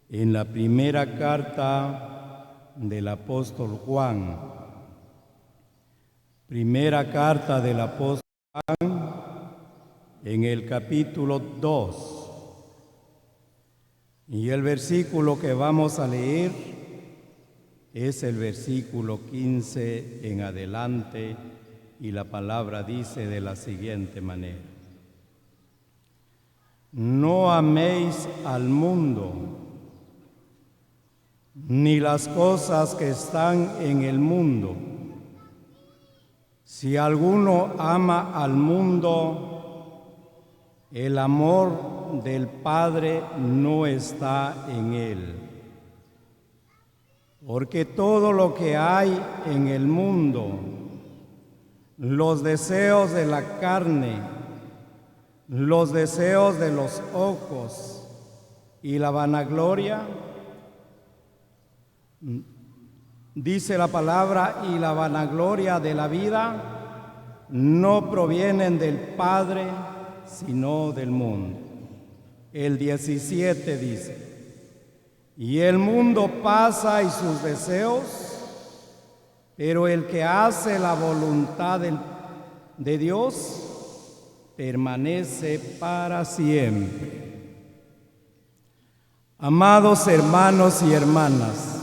En la primera carta del apóstol Juan, primera carta del apóstol Juan, en el capítulo 2, y el versículo que vamos a leer es el versículo 15 en adelante, y la palabra dice de la siguiente manera: No améis al mundo, ni las cosas que están en el mundo. Si alguno ama al mundo, el amor del Padre no está en él. Porque todo lo que hay en el mundo, los deseos de la carne, los deseos de los ojos y la vanagloria, dice la palabra, y la vanagloria de la vida no provienen del Padre, sino del mundo. El 17 dice: Y el mundo pasa y sus deseos, pero el que hace la voluntad de Dios permanece para siempre. Amados hermanos y hermanas,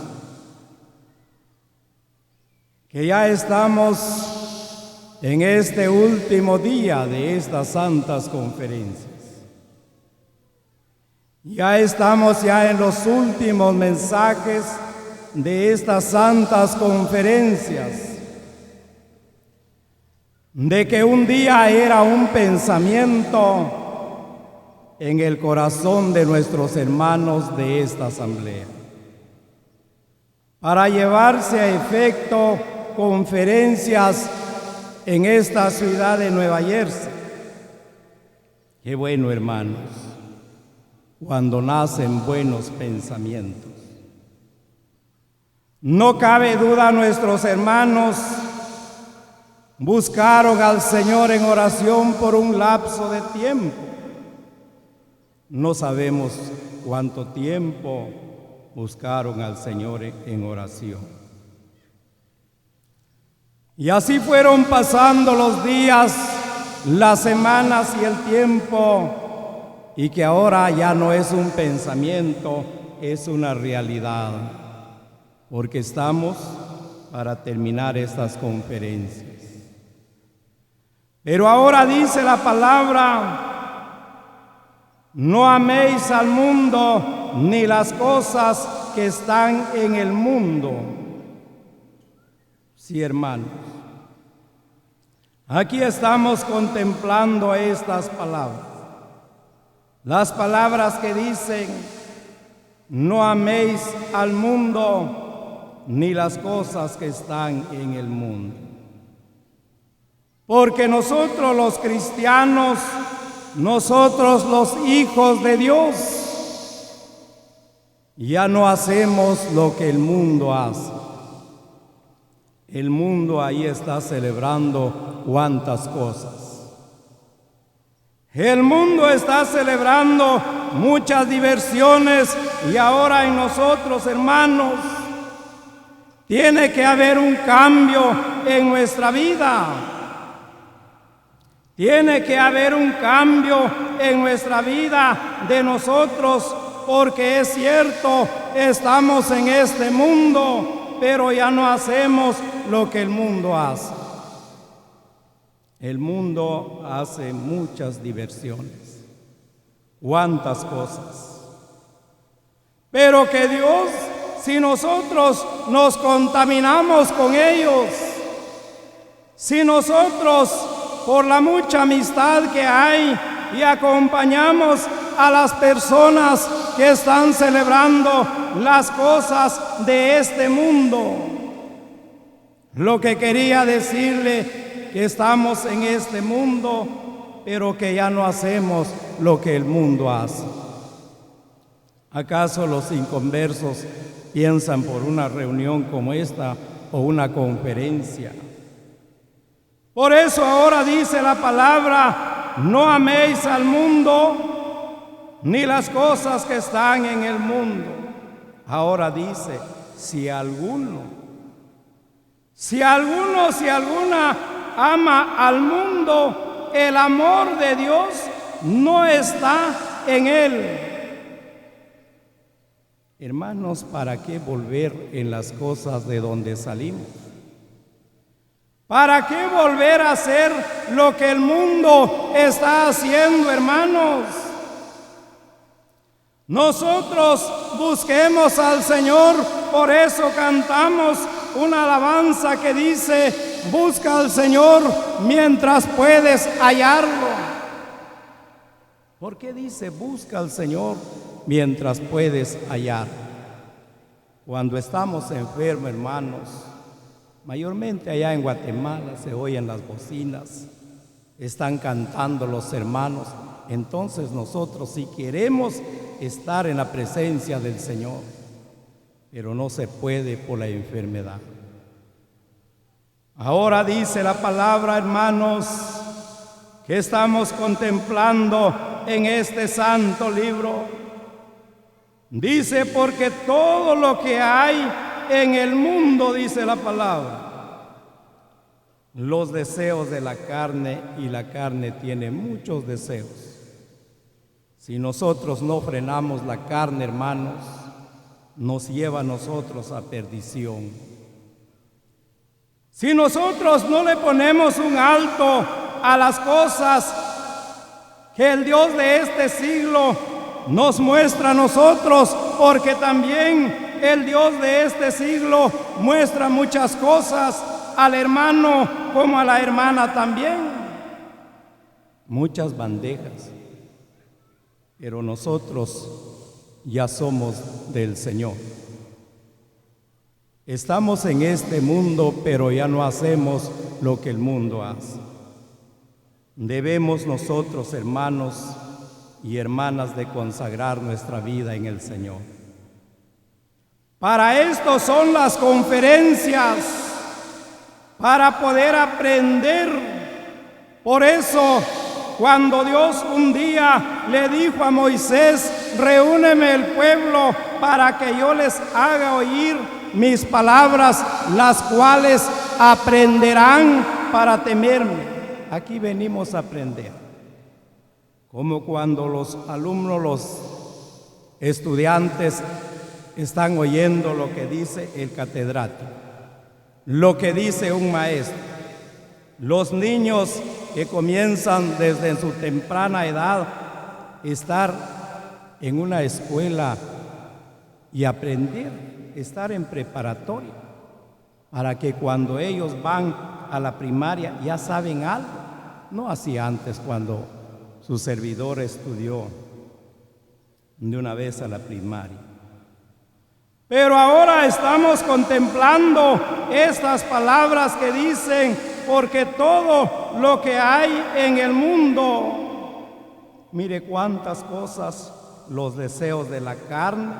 que ya estamos en este último día de estas santas conferencias. Ya estamos en los últimos mensajes de estas santas conferencias, de que un día era un pensamiento en el corazón de nuestros hermanos de esta asamblea, para llevarse a efecto conferencias en esta ciudad de Nueva Jersey. Qué bueno, hermanos, cuando nacen buenos pensamientos. No cabe duda, nuestros hermanos buscaron al Señor en oración por un lapso de tiempo. No sabemos cuánto tiempo buscaron al Señor en oración. Y así fueron pasando los días, las semanas y el tiempo, y que ahora ya no es un pensamiento, es una realidad, porque estamos para terminar estas conferencias. Pero ahora dice la palabra: no améis al mundo ni las cosas que están en el mundo. Sí, hermanos, aquí estamos contemplando estas palabras. Las palabras que dicen: no améis al mundo ni las cosas que están en el mundo. Porque nosotros los cristianos, nosotros los hijos de Dios, ya no hacemos lo que el mundo hace. El mundo ahí está celebrando cuántas cosas. El mundo está celebrando muchas diversiones, y ahora en nosotros, hermanos, tiene que haber un cambio en nuestra vida. Tiene que haber un cambio en nuestra vida de nosotros, porque es cierto, estamos en este mundo, pero ya no hacemos lo que el mundo hace. El mundo hace muchas diversiones, cuántas cosas. Pero que Dios, si nosotros nos contaminamos con ellos, si nosotros por la mucha amistad que hay y acompañamos a las personas que están celebrando las cosas de este mundo, lo que quería decirle, que estamos en este mundo, pero que ya no hacemos lo que el mundo hace. ¿Acaso los inconversos piensan por una reunión como esta o una conferencia? Por eso ahora dice la palabra: no améis al mundo ni las cosas que están en el mundo. Ahora dice, si alguna ama al mundo, el amor de Dios no está en él. Hermanos, ¿para qué volver en las cosas de donde salimos? ¿Para qué volver a hacer lo que el mundo está haciendo, hermanos? Nosotros busquemos al Señor, por eso cantamos una alabanza que dice, busca al Señor mientras puedes hallarlo. ¿Por qué dice busca al Señor mientras puedes hallar? Cuando estamos enfermos, hermanos, mayormente allá en Guatemala se oyen las bocinas, están cantando los hermanos. Entonces nosotros si queremos estar en la presencia del Señor, pero no se puede por la enfermedad. Ahora dice la palabra, hermanos, que estamos contemplando en este santo libro. Dice, porque todo lo que hay en el mundo, dice la palabra, los deseos de la carne, y la carne tiene muchos deseos. Si nosotros no frenamos la carne, hermanos, nos lleva a nosotros a perdición. Si nosotros no le ponemos un alto a las cosas que el Dios de este siglo nos muestra a nosotros, porque también el Dios de este siglo muestra muchas cosas al hermano como a la hermana también, muchas bandejas, pero nosotros ya somos del Señor. Estamos en este mundo, pero ya no hacemos lo que el mundo hace. Debemos nosotros, hermanos y hermanas, de consagrar nuestra vida en el Señor. Para esto son las conferencias, para poder aprender. Por eso, cuando Dios un día le dijo a Moisés, reúneme el pueblo para que yo les haga oír mis palabras, las cuales aprenderán para temerme. Aquí venimos a aprender. Como cuando los alumnos, los estudiantes están oyendo lo que dice el catedrático, lo que dice un maestro. Los niños que comienzan desde su temprana edad estar en una escuela y aprender, estar en preparatoria, para que cuando ellos van a la primaria ya saben algo, no así antes cuando su servidor estudió de una vez a la primaria. Pero ahora estamos contemplando estas palabras que dicen, porque todo lo que hay en el mundo, mire cuántas cosas, los deseos de la carne,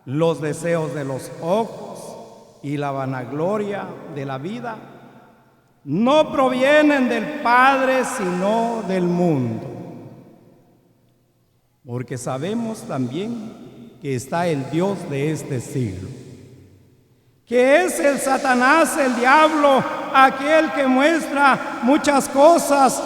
los deseos de los ojos y la vanagloria de la vida, no provienen del Padre, sino del mundo. Porque sabemos también que está el Dios de este siglo, que es el Satanás, el diablo, aquel que muestra muchas cosas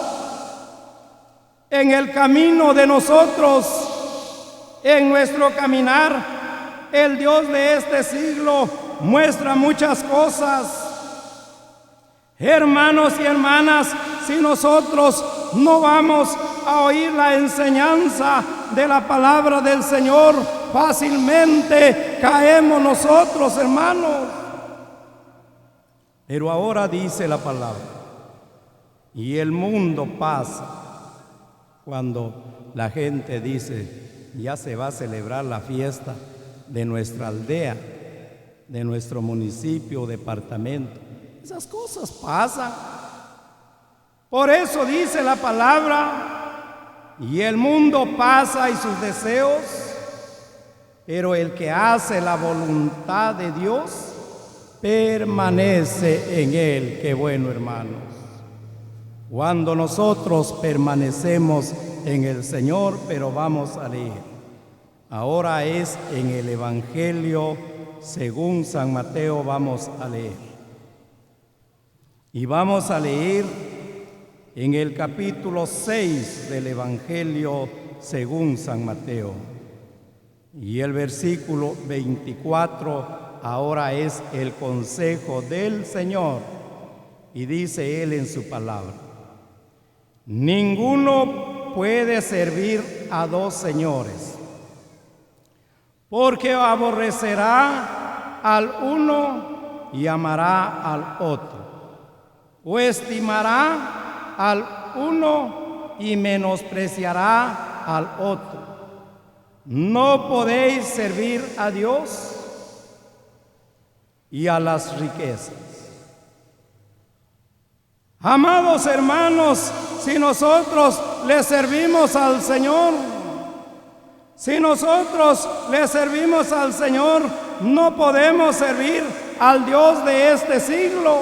en el camino de nosotros, en nuestro caminar. El Dios de este siglo muestra muchas cosas. Hermanos y hermanas, si nosotros no vamos a oír la enseñanza de la palabra del Señor, fácilmente caemos nosotros, hermanos. Pero ahora dice la palabra, y el mundo pasa. Cuando la gente dice, ya se va a celebrar la fiesta de nuestra aldea, de nuestro municipio o departamento, esas cosas pasan. Por eso dice la palabra, y el mundo pasa y sus deseos, pero el que hace la voluntad de Dios permanece en él. Qué bueno, hermanos. Cuando nosotros permanecemos en el Señor, pero vamos a leer Ahora es en el Evangelio según San Mateo, vamos a leer. Y vamos a leer en el capítulo 6 del Evangelio según San Mateo. Y el versículo 24 ahora es el consejo del Señor. Y dice Él en su palabra: ninguno puede servir a dos señores, porque aborrecerá al uno y amará al otro, o estimará al uno y menospreciará al otro. No podéis servir a Dios y a las riquezas. Amados hermanos, si nosotros le servimos al Señor, si nosotros le servimos al Señor, no podemos servir al Dios de este siglo.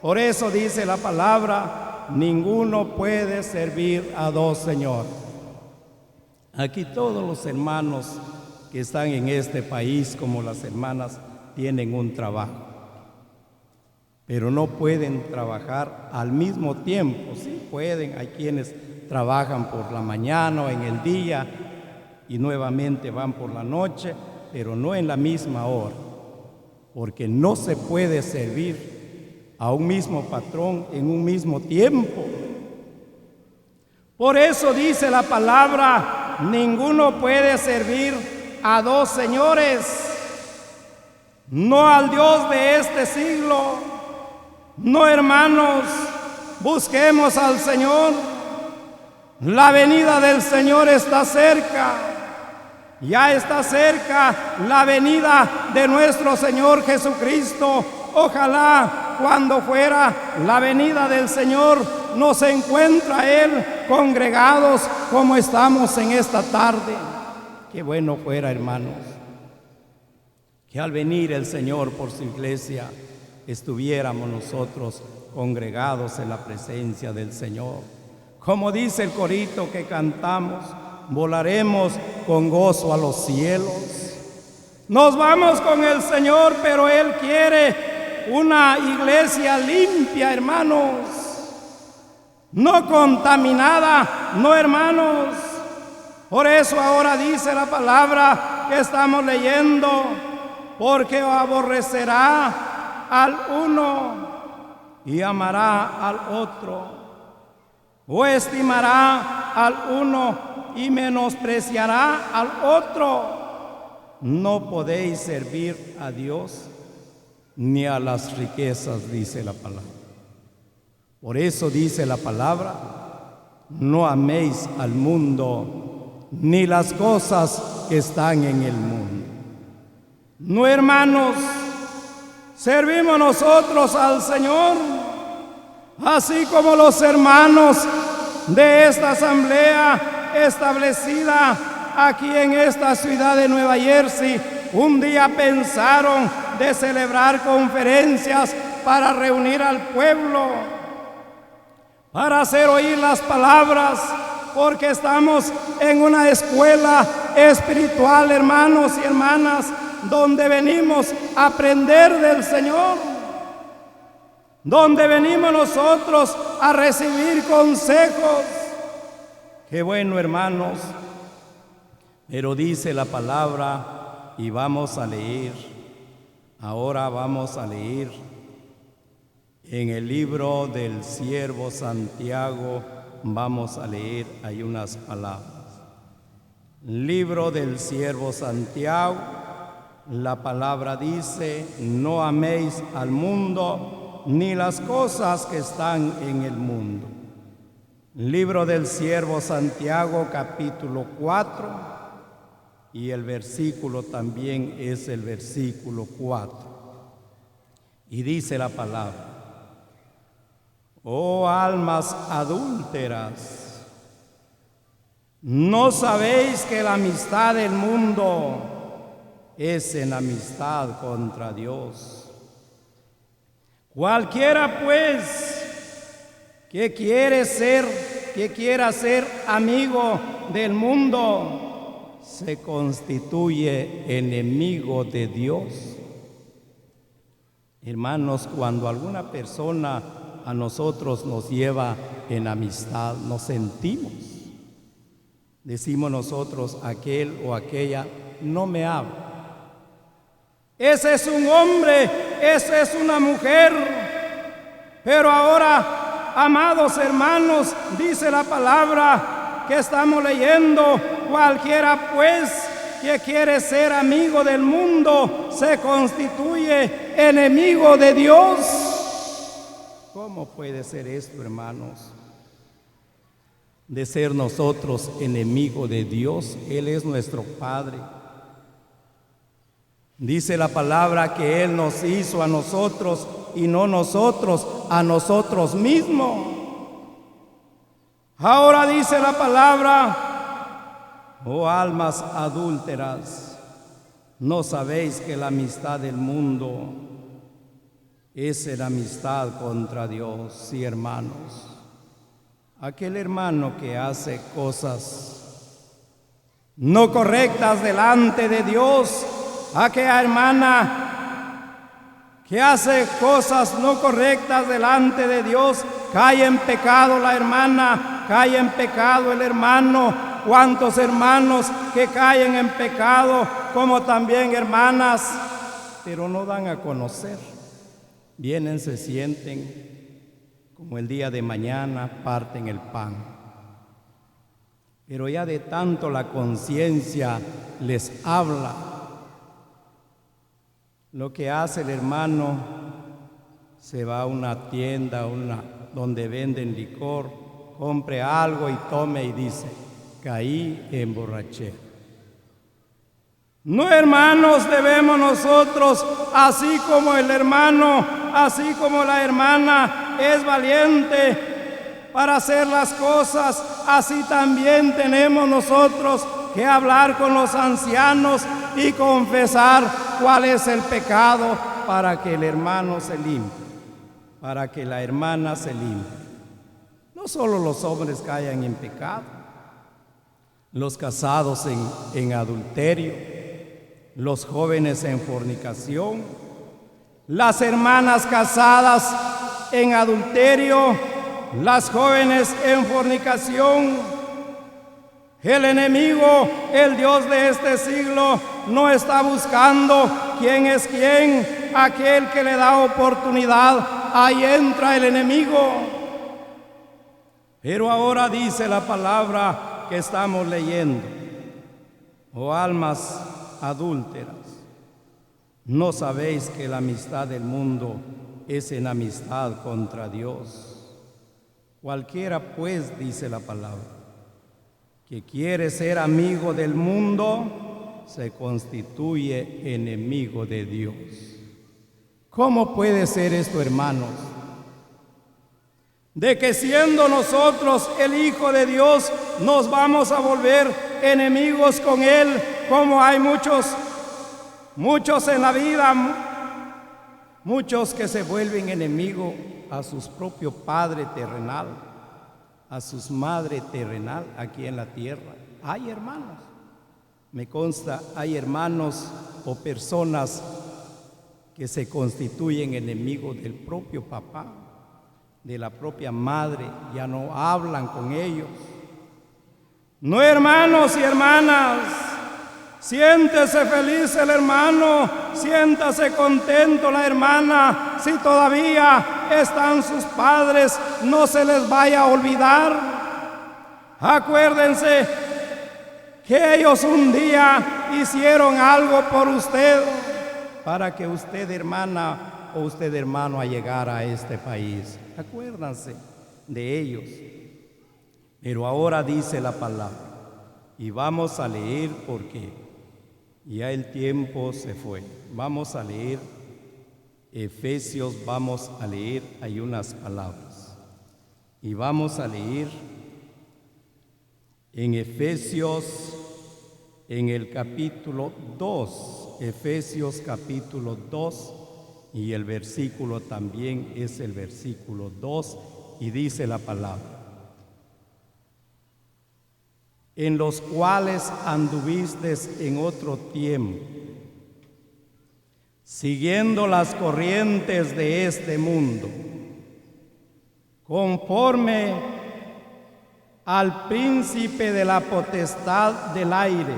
Por eso dice la palabra: ninguno puede servir a dos señores. Aquí todos los hermanos que están en este país, como las hermanas, tienen un trabajo, pero no pueden trabajar al mismo tiempo. Sí pueden, hay quienes trabajan por la mañana o en el día y nuevamente van por la noche, pero no en la misma hora, porque no se puede servir a un mismo patrón en un mismo tiempo. Por eso dice la palabra: ninguno puede servir a dos señores, no al Dios de este siglo. No, hermanos, busquemos al Señor. La venida del Señor está cerca. Ya está cerca la venida de nuestro Señor Jesucristo. Ojalá cuando fuera la venida del Señor nos encuentra Él congregados como estamos en esta tarde. Qué bueno fuera, hermanos, que al venir el Señor por su iglesia estuviéramos nosotros congregados en la presencia del Señor. Como dice el corito que cantamos: volaremos con gozo a los cielos. Nos vamos con el Señor, pero Él quiere una iglesia limpia, hermanos, no contaminada, no, hermanos. Por eso ahora dice la palabra que estamos leyendo: porque aborrecerá al uno y amará al otro, o estimará al uno y menospreciará al otro. No podéis servir a Dios ni a las riquezas, dice la palabra. Por eso dice la palabra: no améis al mundo ni las cosas que están en el mundo. No, hermanos, servimos nosotros al Señor, así como los hermanos de esta asamblea establecida aquí en esta ciudad de Nueva Jersey un día pensaron de celebrar conferencias para reunir al pueblo, para hacer oír las palabras, porque estamos en una escuela espiritual, hermanos y hermanas, donde venimos a aprender del Señor, donde venimos nosotros a recibir consejos. Qué bueno, hermanos. Pero dice la palabra, y vamos a leer, ahora vamos a leer en el libro del siervo Santiago, vamos a leer, hay unas palabras. Libro del siervo Santiago, la palabra dice: no améis al mundo ni las cosas que están en el mundo. Libro del siervo Santiago, capítulo 4, y el versículo también es el versículo 4. Y dice la palabra: oh almas adúlteras, ¿no sabéis que la amistad del mundo es enemistad contra Dios? Cualquiera pues que quiera ser amigo del mundo se constituye enemigo de Dios. Hermanos, cuando alguna persona a nosotros nos lleva en amistad, nos sentimos. Decimos nosotros, aquel o aquella no me habla. Ese es un hombre, esa es una mujer. Pero ahora, amados hermanos, dice la palabra que estamos leyendo, cualquiera pues que quiere ser amigo del mundo se constituye enemigo de Dios. ¿Cómo puede ser esto, hermanos? De ser nosotros enemigo de Dios. Él es nuestro Padre. Dice la palabra que Él nos hizo a nosotros y no nosotros a nosotros mismos. Ahora dice la palabra: oh almas adúlteras, ¿no sabéis que la amistad del mundo es enemistad contra Dios? Sí, hermanos. Aquel hermano que hace cosas no correctas delante de Dios, aquella hermana que hace cosas no correctas delante de Dios, cae en pecado la hermana, cae en pecado el hermano. ¿Cuántos hermanos que caen en pecado, como también hermanas, pero no dan a conocer? Vienen, se sienten, como el día de mañana parten el pan. Pero ya de tanto la conciencia les habla. Lo que hace el hermano, se va a una tienda, donde venden licor, compre algo y tome y dice: caí, emborraché. No, hermanos, debemos nosotros, así como el hermano, así como la hermana es valiente para hacer las cosas, así también tenemos nosotros que hablar con los ancianos y confesar cuál es el pecado, para que el hermano se limpie, para que la hermana se limpie. No solo los hombres caigan en pecado, los casados en adulterio, los jóvenes en fornicación, las hermanas casadas en adulterio, las jóvenes en fornicación. El enemigo, el Dios de este siglo, no está buscando quién es quién, aquel que le da oportunidad, ahí entra el enemigo. Pero ahora dice la palabra que estamos leyendo: oh almas adúlteras, ¿no sabéis que la amistad del mundo es enemistad contra Dios? Cualquiera pues, dice la palabra, que quiere ser amigo del mundo se constituye enemigo de Dios. ¿Cómo puede ser esto, hermanos? De que siendo nosotros el Hijo de Dios nos vamos a volver enemigos con Él, como hay muchos en la vida, muchos que se vuelven enemigos a sus propios padres terrenal, a sus madres terrenal aquí en la tierra. Hay hermanos, me consta, hay hermanos o personas que se constituyen enemigos del propio papá, de la propia madre, ya no hablan con ellos. No, hermanos y hermanas, siéntese feliz el hermano, siéntase contento la hermana. Si todavía están sus padres, no se les vaya a olvidar. Acuérdense que ellos un día hicieron algo por usted, para que usted, hermana, o usted, hermano, a llegar a este país. Acuérdense de ellos. Pero ahora dice la palabra, y vamos a leer porque ya el tiempo se fue. Vamos a leer Efesios, vamos a leer, hay unas palabras. Y vamos a leer en Efesios, en el capítulo 2, Efesios capítulo 2, y el versículo también es el versículo 2, y dice la palabra: en los cuales anduviste en otro tiempo, siguiendo las corrientes de este mundo, conforme al príncipe de la potestad del aire,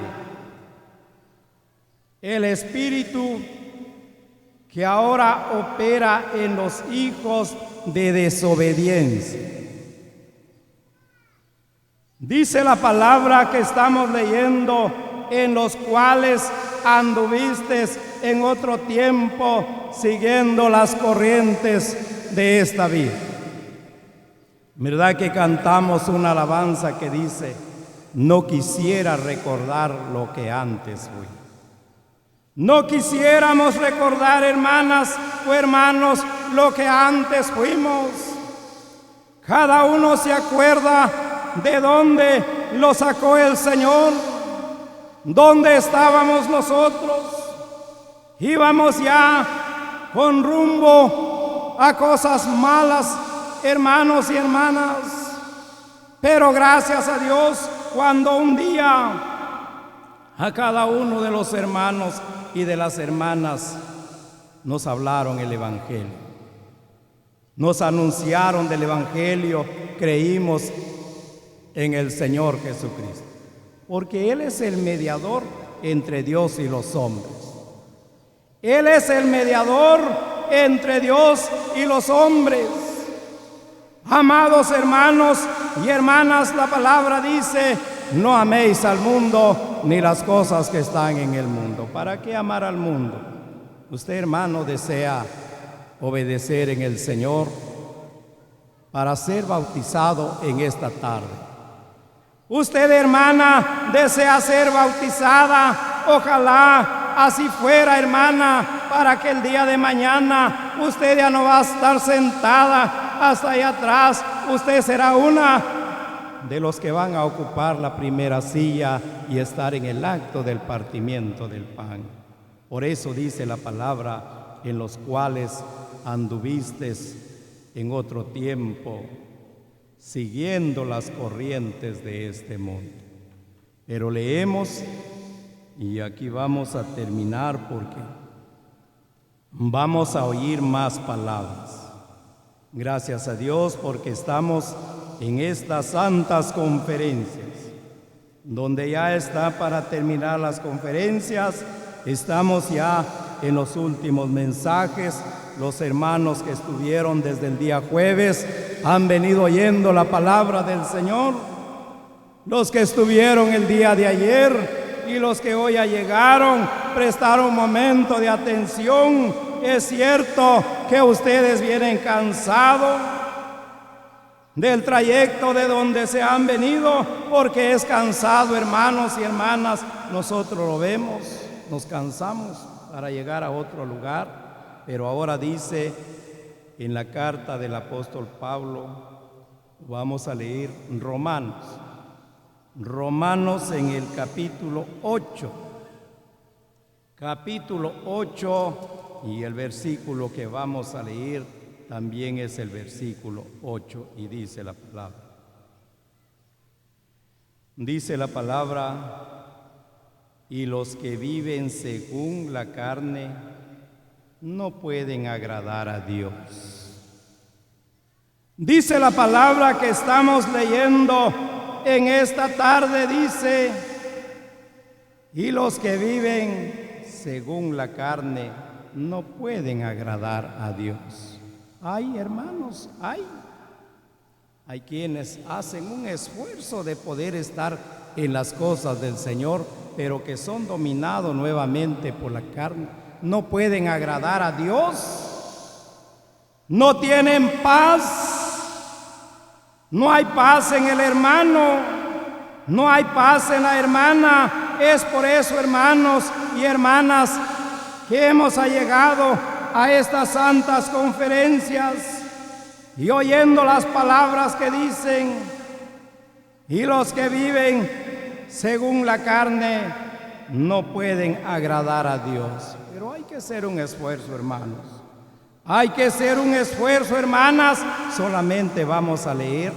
el espíritu que ahora opera en los hijos de desobediencia. Dice la palabra que estamos leyendo, en los cuales anduviste en otro tiempo, siguiendo las corrientes de esta vida. ¿Verdad que cantamos una alabanza que dice: no quisiera recordar lo que antes fui? No quisiéramos recordar, hermanas o hermanos, lo que antes fuimos. Cada uno se acuerda de dónde lo sacó el Señor, dónde estábamos nosotros. Íbamos ya con rumbo a cosas malas, hermanos y hermanas. Pero gracias a Dios, cuando un día a cada uno de los hermanos y de las hermanas nos hablaron el Evangelio, nos anunciaron del Evangelio, creímos en el Señor Jesucristo, porque Él es el mediador entre Dios y los hombres. Él es el mediador entre Dios y los hombres. Amados hermanos y hermanas, la palabra dice: no améis al mundo ni las cosas que están en el mundo. ¿Para qué amar al mundo? Usted, hermano, desea obedecer en el Señor para ser bautizado en esta tarde. Usted, hermana, desea ser bautizada. Ojalá así fuera, hermana, para que el día de mañana usted ya no va a estar sentada hasta allá atrás. Usted será una de los que van a ocupar la primera silla y estar en el acto del partimiento del pan. Por eso dice la palabra: en los cuales anduviste en otro tiempo, siguiendo las corrientes de este mundo. Pero leemos, y aquí vamos a terminar porque vamos a oír más palabras. Gracias a Dios porque estamos en estas santas conferencias, donde ya está para terminar las conferencias. Estamos ya en los últimos mensajes. Los hermanos que estuvieron desde el día jueves han venido oyendo la palabra del Señor. Los que estuvieron el día de ayer y los que hoy ya llegaron, prestaron un momento de atención. Es cierto que ustedes vienen cansados del trayecto de donde se han venido, porque es cansado, hermanos y hermanas. Nosotros lo vemos, nos cansamos para llegar a otro lugar. Pero ahora dice en la carta del apóstol Pablo, vamos a leer Romanos en el capítulo 8. Capítulo 8, y el versículo que vamos a leer también es el versículo 8, y dice la palabra. Dice la palabra: y los que viven según la carne no pueden agradar a Dios. Dice la palabra que estamos leyendo en esta tarde, dice: y los que viven según la carne no pueden agradar a Dios. Ay, hermanos, hay quienes hacen un esfuerzo de poder estar en las cosas del Señor, pero que son dominados nuevamente por la carne. No pueden agradar a Dios, no tienen paz, no hay paz en el hermano, no hay paz en la hermana. Es por eso, hermanos y hermanas, que hemos llegado a estas santas conferencias y oyendo las palabras que dicen: y los que viven según la carne no pueden agradar a Dios. Pero hay que hacer un esfuerzo, hermanos. Hay que hacer un esfuerzo, hermanas. Solamente vamos a leer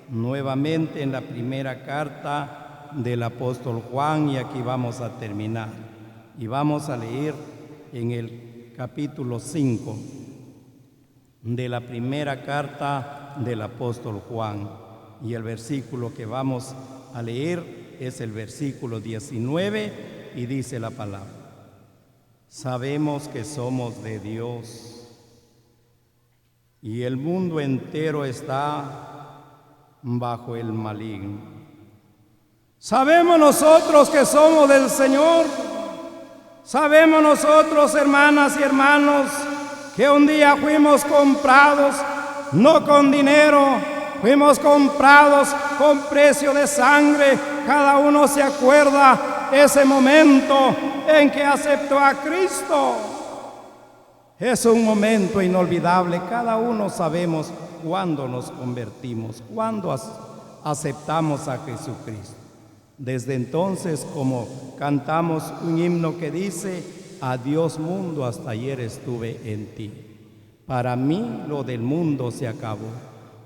nuevamente en la primera carta del apóstol Juan, y aquí vamos a terminar. Y vamos a leer en el capítulo 5 de la primera carta del apóstol Juan. Y el versículo que vamos a leer es el versículo 19 y dice la palabra: sabemos que somos de Dios y el mundo entero está bajo el maligno. Sabemos nosotros que somos del Señor. Sabemos nosotros, hermanas y hermanos, que un día fuimos comprados, no con dinero, fuimos comprados con precio de sangre. Cada uno se acuerda ese momento en que aceptó a Cristo. Es un momento inolvidable. Cada uno sabemos cuándo nos convertimos, cuándo aceptamos a Jesucristo. Desde entonces, como cantamos un himno que dice: adiós mundo, hasta ayer estuve en ti. Para mí lo del mundo se acabó.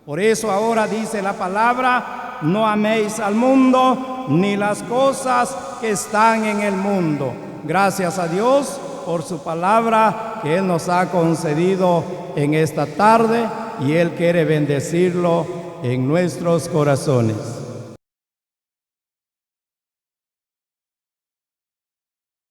Por eso ahora dice la palabra: no améis al mundo ni las cosas que están en el mundo. Gracias a Dios por su palabra que Él nos ha concedido en esta tarde, y Él quiere bendecirlo en nuestros corazones.